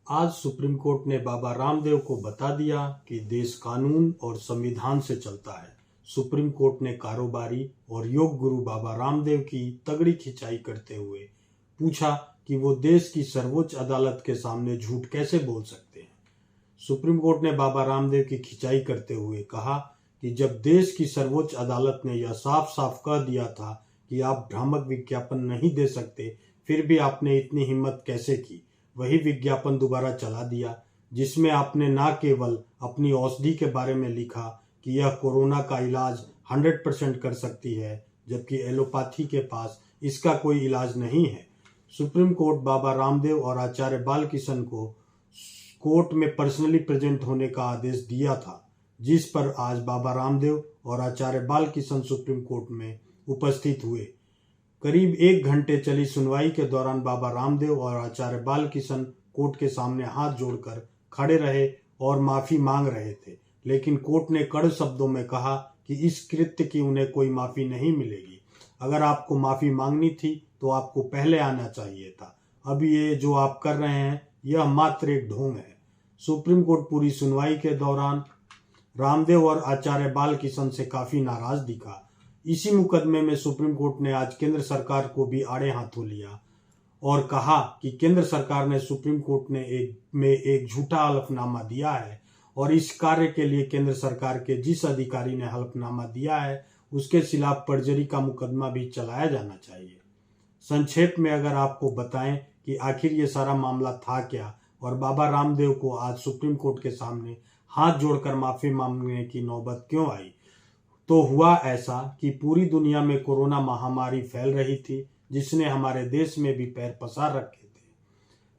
आज supreme court ने बाबा रामदेव को बता दिया कि देश कानून और संविधान से चलता है। सुप्रीम कोर्ट ने कारोबारी और योग गुरु बाबा रामदेव की तगड़ी खिंचाई करते हुए पूछा कि वो देश की सर्वोच्च अदालत के सामने झूठ कैसे बोल सकते हैं। सुप्रीम कोर्ट ने बाबा रामदेव की खिंचाई करते हुए कहा कि जब देश की सर्वोच्च अदालत ने यह साफ साफ कह दिया था कि आप भ्रामक विज्ञापन नहीं दे सकते, फिर भी आपने इतनी हिम्मत कैसे की वही विज्ञापन दोबारा चला दिया, जिसमें आपने न केवल अपनी औषधि के बारे में लिखा कि यह कोरोना का इलाज 100% कर सकती है, जबकि एलोपैथी के पास इसका कोई इलाज नहीं है। सुप्रीम कोर्ट बाबा रामदेव और आचार्य बालकिशन को कोर्ट में पर्सनली प्रेजेंट होने का आदेश दिया था, जिस पर आज बाबा रामदेव और आचार्य बालकिशन सुप्रीम कोर्ट में उपस्थित हुए। करीब 1 घंटे चली सुनवाई के दौरान बाबा रामदेव और आचार्य बालकिशन कोर्ट के सामने हाथ जोड़कर खड़े रहे और माफी मांग रहे थे, लेकिन कोर्ट ने कड़े शब्दों में कहा कि इस कृत्य की उन्हें कोई माफी नहीं मिलेगी। अगर आपको माफी मांगनी थी तो आपको पहले आना चाहिए था। अब ये जो आप कर रहे हैं यह मात्र एक ढोंग है। सुप्रीम कोर्ट पूरी सुनवाई के दौरान रामदेव और आचार्य बालकिशन से काफी नाराज दिखा। इसी मुकदमे में सुप्रीम कोर्ट ने आज केंद्र सरकार को भी आड़े हाथों लिया और कहा कि केंद्र सरकार ने सुप्रीम कोर्ट ने एक झूठा हलफनामा दिया है और इस कार्य के लिए केंद्र सरकार के जिस अधिकारी ने हलफनामा दिया है उसके खिलाफ पर्जरी का मुकदमा भी चलाया जाना चाहिए। संक्षेप में अगर आपको बताएं कि आखिर ये सारा मामला था क्या और बाबा रामदेव को आज सुप्रीम कोर्ट के सामने हाथ जोड़कर माफी मांगने की नौबत क्यों आई, तो हुआ ऐसा कि पूरी दुनिया में कोरोना महामारी फैल रही थी, जिसने हमारे देश में भी पैर पसार रखे थे।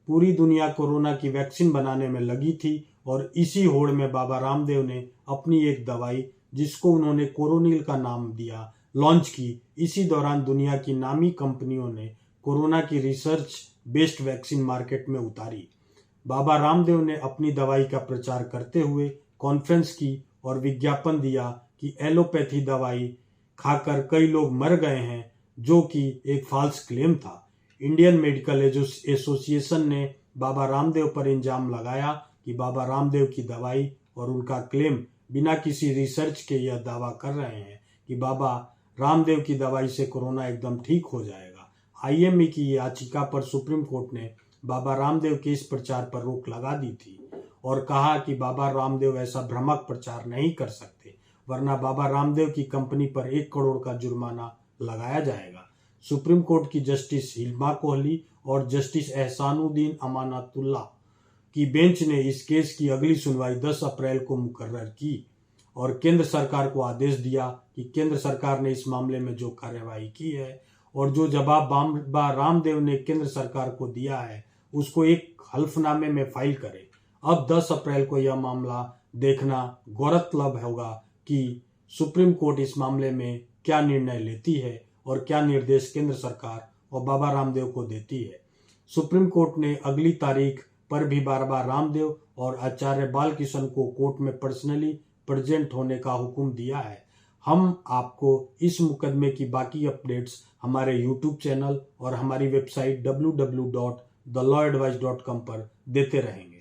पूरी दुनिया कोरोना की वैक्सीन बनाने में लगी थी और इसी होड़ में बाबा रामदेव ने अपनी एक दवाई, जिसको उन्होंने कोरोनिल का नाम दिया, लॉन्च की। इसी दौरान दुनिया की नामी कंपनियों ने कोरोना की रिसर्च बेस्ड वैक्सीन मार्केट में उतारी। बाबा रामदेव ने अपनी दवाई का प्रचार करते हुए कॉन्फ्रेंस की और विज्ञापन दिया कि एलोपैथी दवाई खाकर कई लोग मर गए हैं, जो कि एक फॉल्स क्लेम था। इंडियन मेडिकल एसोसिएशन ने बाबा रामदेव पर इल्जाम लगाया कि बाबा रामदेव की दवाई और उनका क्लेम बिना किसी रिसर्च के यह दावा कर रहे हैं कि बाबा रामदेव की दवाई से कोरोना एकदम ठीक हो जाएगा। आईएमई की याचिका पर सुप्रीम कोर्ट ने बाबा रामदेव के इस प्रचार पर रोक लगा दी थी और कहा कि बाबा रामदेव ऐसा भ्रामक प्रचार नहीं कर सकते, वरना बाबा रामदेव की कंपनी पर 1 करोड़ का जुर्माना लगाया जाएगा। सुप्रीम कोर्ट की जस्टिस हिमा कोहली और जस्टिस एहसानुद्दीन अमानतुल्लाह की बेंच ने इस केस की अगली सुनवाई 10 अप्रैल को मुकर्रर की और केंद्र सरकार को आदेश दिया कि केंद्र सरकार ने इस मामले में जो कार्यवाही की है और जो जवाब बाबा रामदेव ने केंद्र सरकार को दिया है उसको एक हल्फनामे में फाइल करे। अब 10 अप्रैल को यह मामला देखना गौरतलब होगा कि सुप्रीम कोर्ट इस मामले में क्या निर्णय लेती है और क्या निर्देश केंद्र सरकार और बाबा रामदेव को देती है। सुप्रीम कोर्ट ने अगली तारीख पर भी बाबा रामदेव और आचार्य बालकिशन को कोर्ट में पर्सनली प्रेजेंट होने का हुक्म दिया है। हम आपको इस मुकदमे की बाकी अपडेट्स हमारे यूट्यूब चैनल और हमारी वेबसाइट www.thelawadvice.com पर देते रहेंगे।